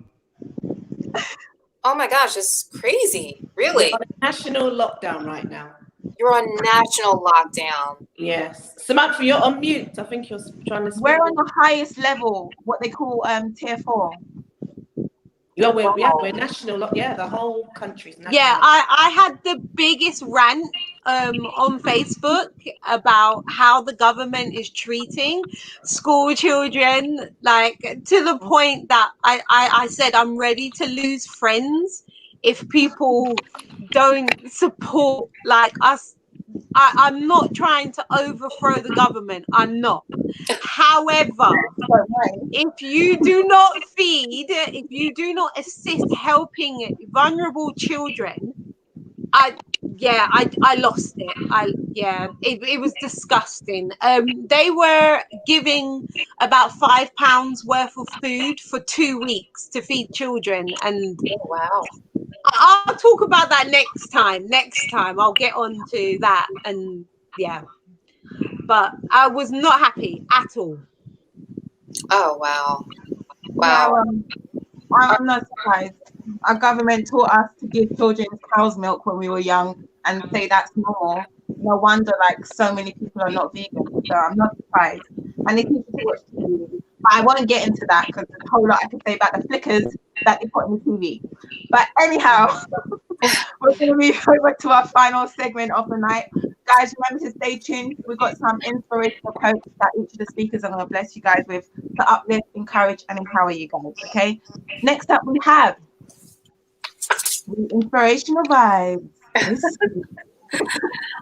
Oh my gosh, it's crazy. Really? We're on a national lockdown right now. You're on national lockdown. Yes. Samantha, you're on mute. I think you're trying to speak. We're on the highest level, what they call tier 4. Yeah, we're national. The whole country's national. Yeah, I had the biggest rant on Facebook about how the government is treating school children, like to the point that I said I'm ready to lose friends if people don't support like us. I'm not trying to overthrow the government. I'm not. However, if you do not feed, if you do not assist helping vulnerable children, I lost it. It was disgusting. They were giving about £5 worth of food for 2 weeks to feed children, and wow. I'll talk about that next time. I'll get on to that, and but I was not happy at all. Oh, wow. Yeah, I'm not surprised. Our government taught us to give children cow's milk when we were young and say that's normal. No wonder like so many people are not vegan. So I'm not surprised. And they teach you to watch TV. But I won't get into that because there's a whole lot I can say about the flickers that they put on the TV. But anyhow, we're going to move over to our final segment of the night. Guys, remember to stay tuned. We've got some inspirational quotes that each of the speakers are going to bless you guys with to uplift, encourage, and empower you guys. Okay. Next up, we have the inspirational vibes.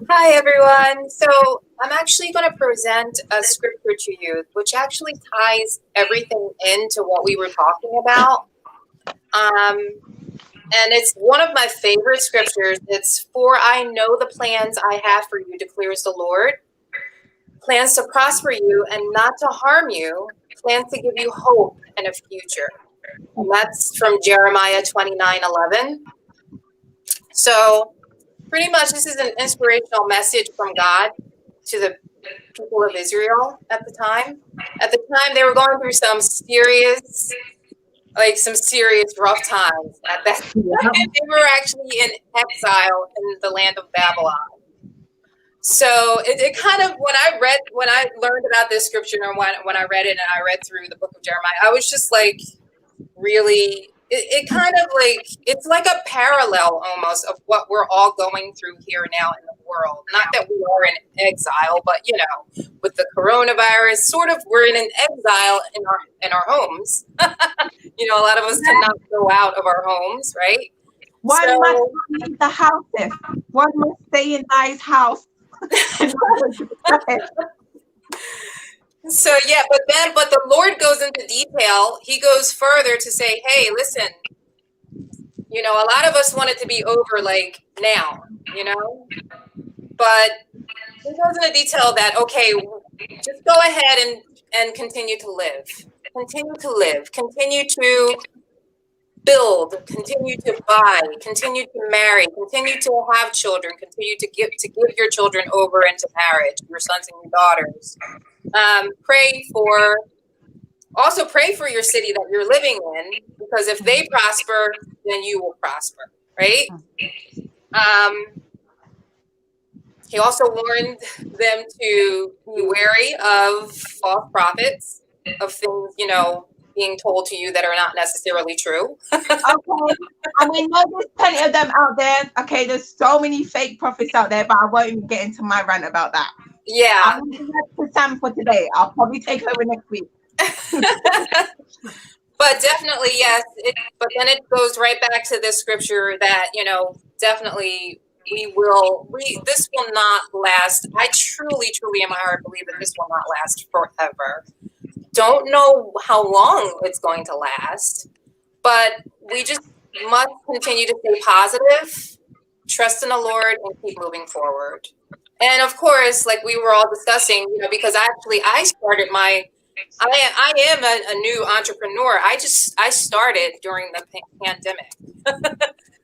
Hi, everyone. So I'm actually going to present a scripture to you, which actually ties everything into what we were talking about. And it's one of my favorite scriptures. It's, "For I know the plans I have for you, declares the Lord. Plans to prosper you and not to harm you. Plans to give you hope and a future." And that's from Jeremiah 29:11. So pretty much this is an inspirational message from God to the people of Israel at the time. At the time, they were going through some serious like some serious rough times at that time. They were actually in exile in the land of Babylon. So it kind of, when I learned about this scripture, and when I read it and I read through the book of Jeremiah, I was just like, really, it kind of like, it's like a parallel almost of what we're all going through here now in the world. Not that we are in exile, but you know, with the coronavirus, sort of we're in an exile in our homes. You know, a lot of us cannot go out of our homes, right? One must leave the house. One must stay in thy house. So yeah, but the Lord goes into detail. He goes further to say, hey, listen, you know, a lot of us want it to be over like now, you know, but he goes into detail that, okay, just go ahead and continue to live, continue to build, continue to buy, continue to marry, continue to have children, continue to give your children over into marriage, your sons and your daughters. Pray for your city that you're living in, because if they prosper, then you will prosper, right? He also warned them to be wary of false prophets, of things, you know, being told to you that are not necessarily true. Okay, and we know there's plenty of them out there. Okay, there's so many fake prophets out there, but I won't even get into my rant about that. Yeah. I'm going to to Sam for today. I'll probably take over next week. But definitely, yes. But then it goes right back to this scripture that, you know, definitely this will not last. I truly, truly in my heart believe that this will not last forever. Don't know how long it's going to last, but we just must continue to stay positive, trust in the Lord, and keep moving forward. And of course, like we were all discussing, you know, because I started I am a new entrepreneur. I started during the pandemic.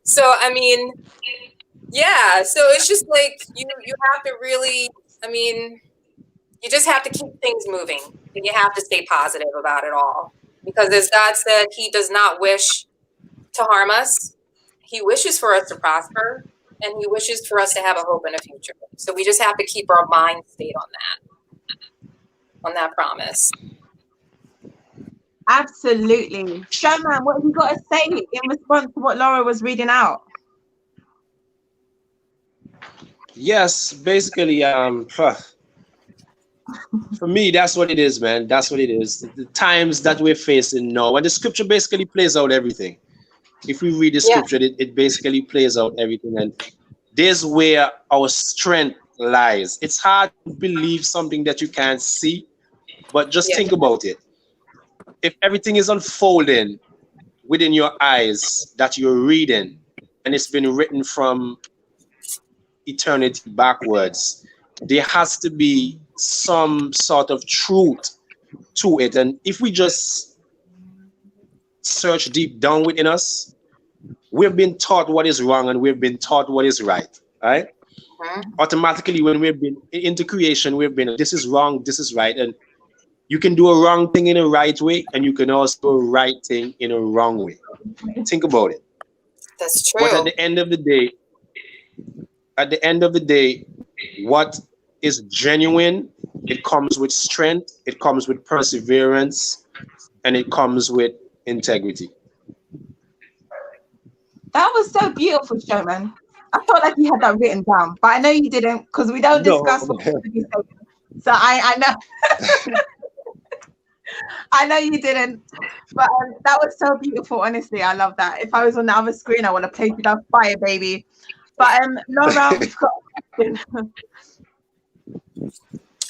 So, I mean, yeah. So it's just like, you have to really, I mean, you just have to keep things moving, and you have to stay positive about it all, because as God said, he does not wish to harm us. He wishes for us to prosper, and he wishes for us to have a hope and a future. So we just have to keep our mind stayed on that promise. Absolutely. Showman, what have you got to say in response to what Laura was reading out? Yes, basically, for me, that's what it is, man. That's what it is. The times that we're facing now, and the scripture basically plays out everything. If we read the scripture, it basically plays out everything, and there's where our strength lies. It's hard to believe something that you can't see, but just think about it. If everything is unfolding within your eyes that you're reading, and it's been written from eternity backwards, there has to be some sort of truth to it. And if we just search deep down within us, we've been taught what is wrong and we've been taught what is right, right? Automatically, when we've been into creation, we've been, this is wrong, this is right. And you can do a wrong thing in a right way, and you can also do a right thing in a wrong way. Think about it. That's true. But at the end of the day, what is genuine, it comes with strength, it comes with perseverance, and it comes with integrity. That was so beautiful, Showman. I felt like you had that written down, but I know you didn't, because we don't discuss what you say. So I know. I know you didn't, but that was so beautiful. Honestly, I love that. If I was on the other screen, I would have played with that fire, baby. But Laura, we've got a question.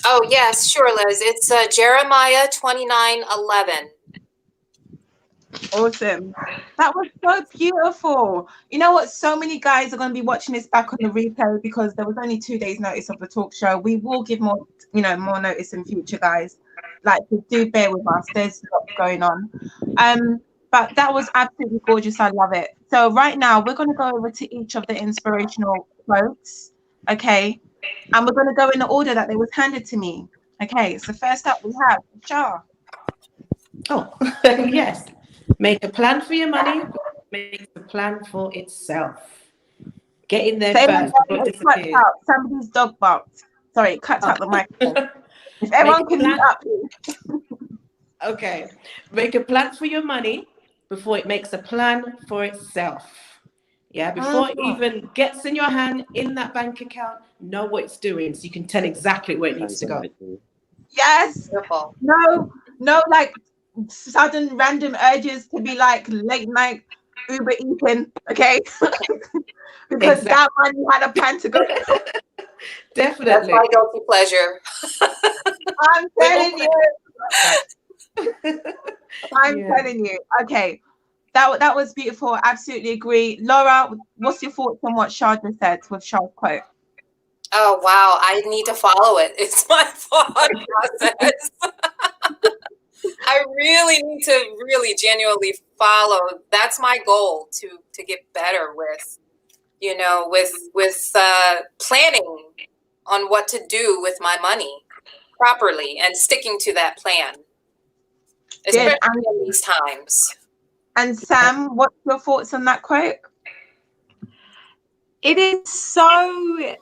Oh yes, sure, Liz. It's Jeremiah 29:11. Awesome. That was so beautiful. You know what? So many guys are going to be watching this back on the replay, because there was only 2 days notice of the talk show. We will give more notice in future, guys. Like, do bear with us. There's lots going on. But that was absolutely gorgeous. I love it. So right now we're going to go over to each of the inspirational quotes. Okay. And we're going to go in the order that they was handed to me. Okay. So first up we have Shah. Oh, yes. Make a plan for your money. Make a plan for itself. Get in there Say first. that Don't it cuts disappear. out. Somebody's dog barked. Sorry, it cuts out the microphone. If everyone can mute up, please. Okay. Make a plan for your money before it makes a plan for itself. Yeah, before it even gets in your hand in that bank account, know what it's doing so you can tell exactly where it needs to go. Yes. Beautiful. No, like sudden random urges to be like late night Uber eating, okay? Because Exactly. that money had a plan to go. That's Definitely. my guilty pleasure. I'm telling you. I'm Yeah. telling you. Okay. That was beautiful. Absolutely agree. Laura, what's your thoughts on what Shah just said with Shah's quote? Oh, wow. I need to follow it. It's my thought process. I really need to really genuinely follow. That's my goal, to get better with, with planning on what to do with my money properly and sticking to that plan, especially in these times. And Sam, what's your thoughts on that quote? It is so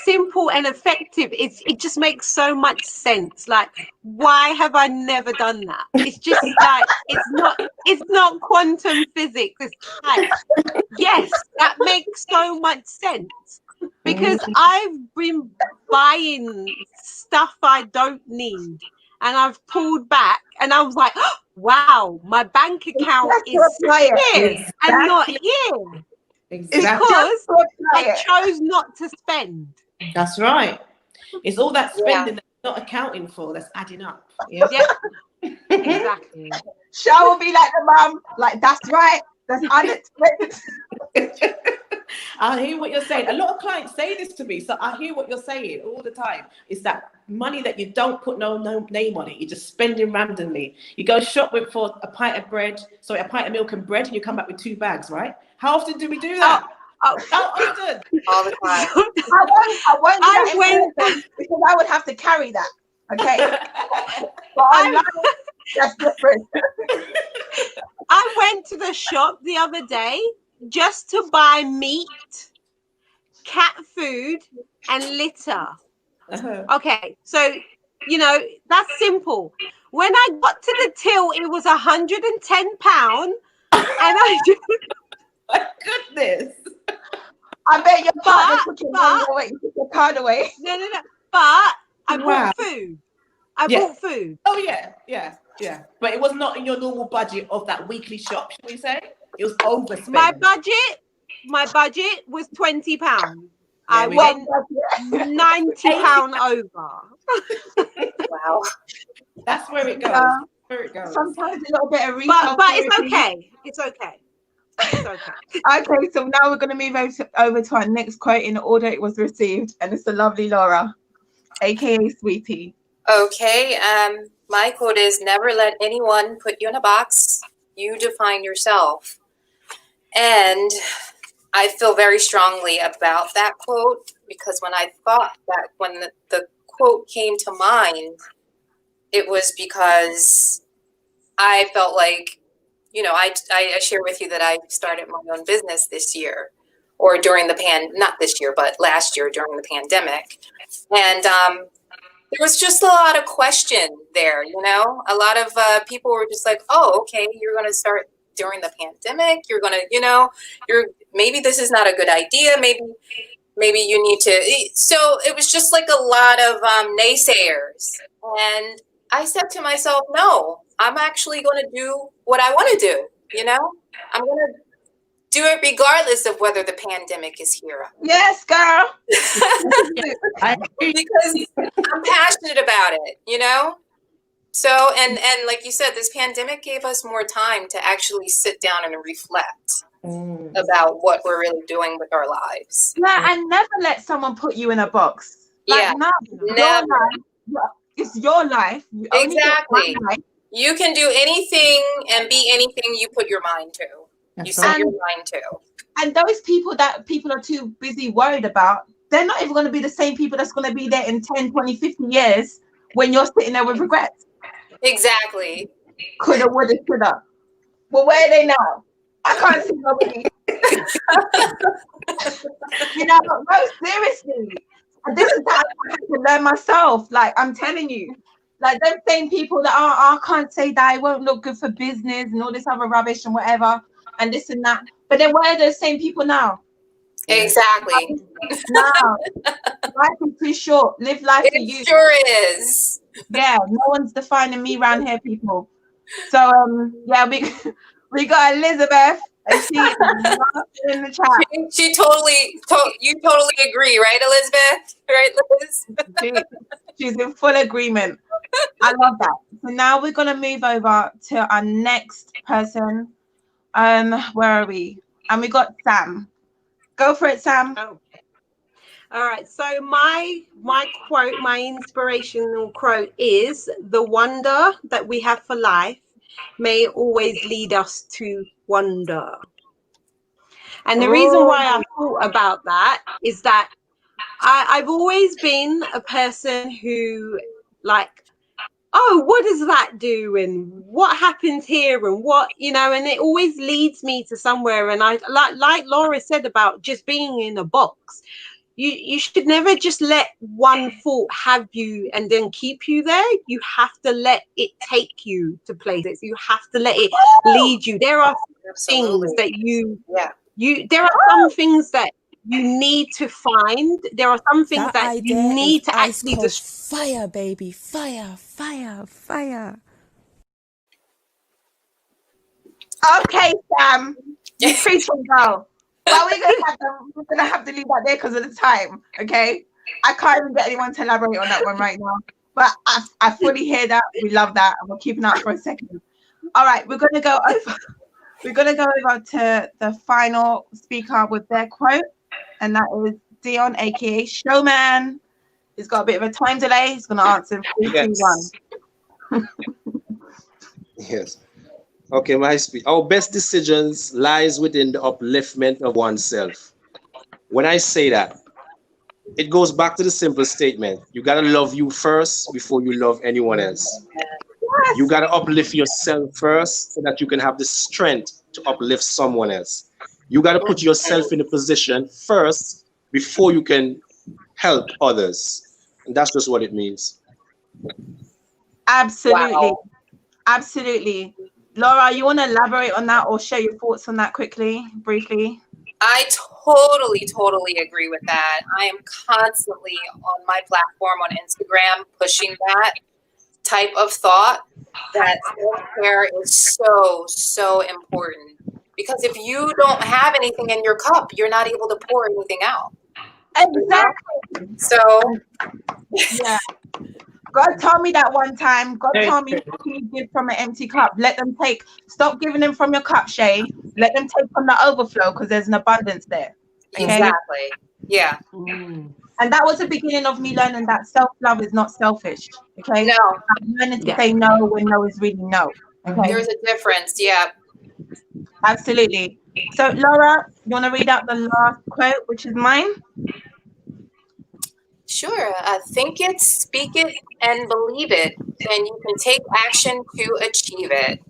simple and effective. It just makes so much sense. Like, why have I never done that? It's just like it's not quantum physics. It's like, yes, that makes so much sense. Because I've been buying stuff I don't need, and I've pulled back, and I was like, oh, wow, my bank account is here and not here. Exactly. Because I chose not to spend. That's right. It's all that spending that's not accounting for that's adding up. Yeah. Exactly. Shah will be like the mum, like, that's right, that's unexpected. I hear what you're saying. A lot of clients say this to me, so I hear what you're saying all the time. It's that money that you don't put no name on it. You're just spending randomly. You go shopping for a pint of milk and bread, and you come back with 2 bags, right? How often do we do that? How often? All the time. I won't do that in person because I would have to carry that. Okay. But online, that's different. I went to the shop the other day just to buy meat, cat food, and litter. Okay, so that's simple. When I got to the till, it was £110, and I just, my goodness. I bet your partner took your money away, took your card away. No. But I bought food. I bought food. Oh yeah. But it was not in your normal budget of that weekly shop, shall we say? It was overspent. My budget was £20. I went £90 over. Wow. That's where it goes. Where it goes. Sometimes a little bit of retail. But it's okay. It's okay. It's okay. Okay, so now we're going to move over to our next quote in the order it was received, and it's the lovely Laura, aka Sweetie. Okay, my quote is, never let anyone put you in a box. You define yourself. And I feel very strongly about that quote, because when the quote came to mind, it was because I felt like, I share with you that I started my own business this year, or during the not this year, but last year during the pandemic. And there was just a lot of question there, a lot of people were just like, oh, okay, you're going to start during the pandemic. You're going to, maybe this is not a good idea. Maybe you need to. So it was just like a lot of naysayers. And I said to myself, no, I'm actually going to do what I want to do. I'm going to do it regardless of whether the pandemic is here. Yes, girl. Because I'm passionate about it, So, and like you said, this pandemic gave us more time to actually sit down and reflect about what we're really doing with our lives. Yeah, and never let someone put you in a box. Like, never. It's your life. You exactly. Life. You can do anything and be anything you put your mind to. You set your mind to. And those people that people are too busy worried about, they're not even going to be the same people that's going to be there in 10, 20, 50 years when you're sitting there with regrets. Exactly. Coulda, woulda, shoulda. Well, where are they now? I can't see nobody. You know, no, seriously. And this is how I had to learn myself. Like, I'm telling you. Like, them same people that I can't say that, it won't look good for business and all this other rubbish and whatever, and this and that. But then where are those same people now? Exactly. Now, life is too short. Live life for you. It sure is. Yeah, no one's defining me around here, people. So yeah, we got Elizabeth, and she is in the chat. She you totally agree, right, Elizabeth? Right, Liz? She's in full agreement. I love that. So now we're gonna move over to our next person. Where are we? And we got Sam. Go for it, Sam. Oh. All right. So my quote, my inspirational quote is, "The wonder that we have for life may always lead us to wonder." And the reason why I thought about that is that I've always been a person who, like, oh, what does that do? And what happens here? And what, you know, and it always leads me to somewhere. And I like Laura said about just being in a box. You should never just let one thought have you and then keep you there. You have to let it take you to places. You have to let it lead you. There are things that there are some things that you need to find. There are some things that you need to actually fire, baby, fire, fire, fire. Okay, Sam, you preach and go. Well, we're gonna have to leave that there because of the time. Okay, I can't even get anyone to elaborate on that one right now. But I fully hear that. We love that, and we're keeping that for a second. All right, we're gonna go over. We're gonna go over to the final speaker with their quote, and that is Dion, aka Showman. He's got a bit of a time delay. He's gonna answer in 3, 2, 1. Yes. Okay, my speech. Our best decisions lies within the upliftment of oneself. When I say that, it goes back to the simple statement. You got to love you first before you love anyone else. Yes. You got to uplift yourself first so that you can have the strength to uplift someone else. You got to put yourself in a position first before you can help others. And that's just what it means. Absolutely. Wow. Absolutely. Laura, you want to elaborate on that or share your thoughts on that quickly, briefly? I totally agree with that. I am constantly on my platform on Instagram pushing that type of thought, that self-care is so important. Because if you don't have anything in your cup, you're not able to pour anything out. Exactly. So, yeah. God told me that one time. God told me, how can you give from an empty cup? Let them take. Stop giving them from your cup, Shay. Let them take from the overflow because there's an abundance there. Okay? Exactly. Yeah. And that was the beginning of me learning that self-love is not selfish. Okay. No. I'm learning to say no when no is really no. Okay. There's a difference. Yeah. Absolutely. So, Laura, you want to read out the last quote, which is mine? Sure. Think it, speak it, and believe it. Then you can take action to achieve it.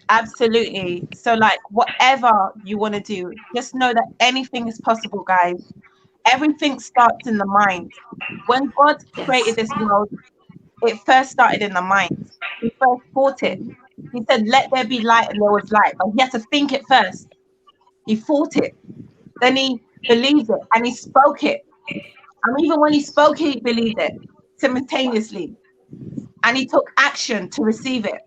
Absolutely. So, like, whatever you want to do, just know that anything is possible, guys. Everything starts in the mind. When God created this world, it first started in the mind. He first thought it. He said, let there be light, and there was light. But he had to think it first. He thought it. Then he believed it, and he spoke it. And even when he spoke it, he believed it simultaneously. And he took action to receive it.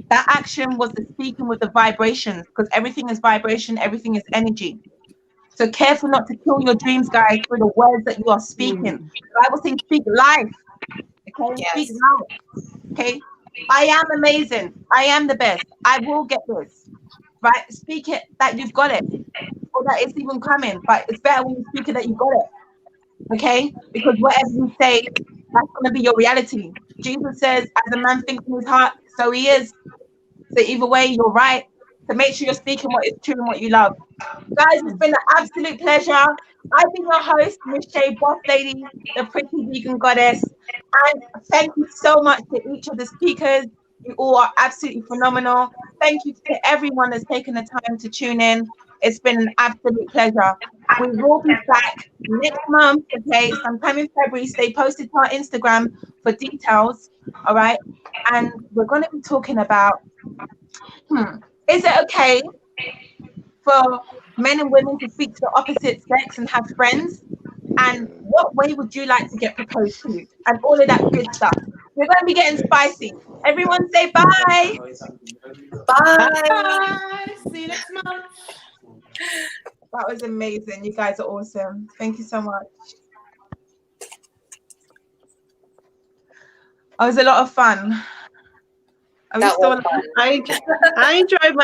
That action was the speaking with the vibrations, because everything is vibration, everything is energy. So careful not to kill your dreams, guys, through the words that you are speaking. The Bible says speak life. Okay, yes. Speak life. Okay, I am amazing. I am the best. I will get this. Right? Speak it that you've got it, or that it's even coming. But it's better when you speak it that you got it. Okay, because whatever you say, that's going to be your reality. Jesus says, as a man thinks in his heart, so he is. So either way, you're right. So make sure you're speaking what is true and what you love. Guys, it's been an absolute pleasure. I've been your host, Miss Shay, Boss Lady, the Pretty Vegan Goddess. And thank you so much to each of the speakers. You all are absolutely phenomenal. thank you to everyone that's taken the time to tune in. It's been an absolute pleasure. We will be back next month, okay, sometime in February. Stay posted to our Instagram for details, all right? And we're going to be talking about, is it okay for men and women to speak to the opposite sex and have friends? And what way would you like to get proposed to? And all of that good stuff. We're going to be getting spicy. Everyone say bye. Bye. Bye. See you next month. That was amazing. You guys are awesome. Thank you so much. It was a lot of fun. Are we That still was fun. I enjoyed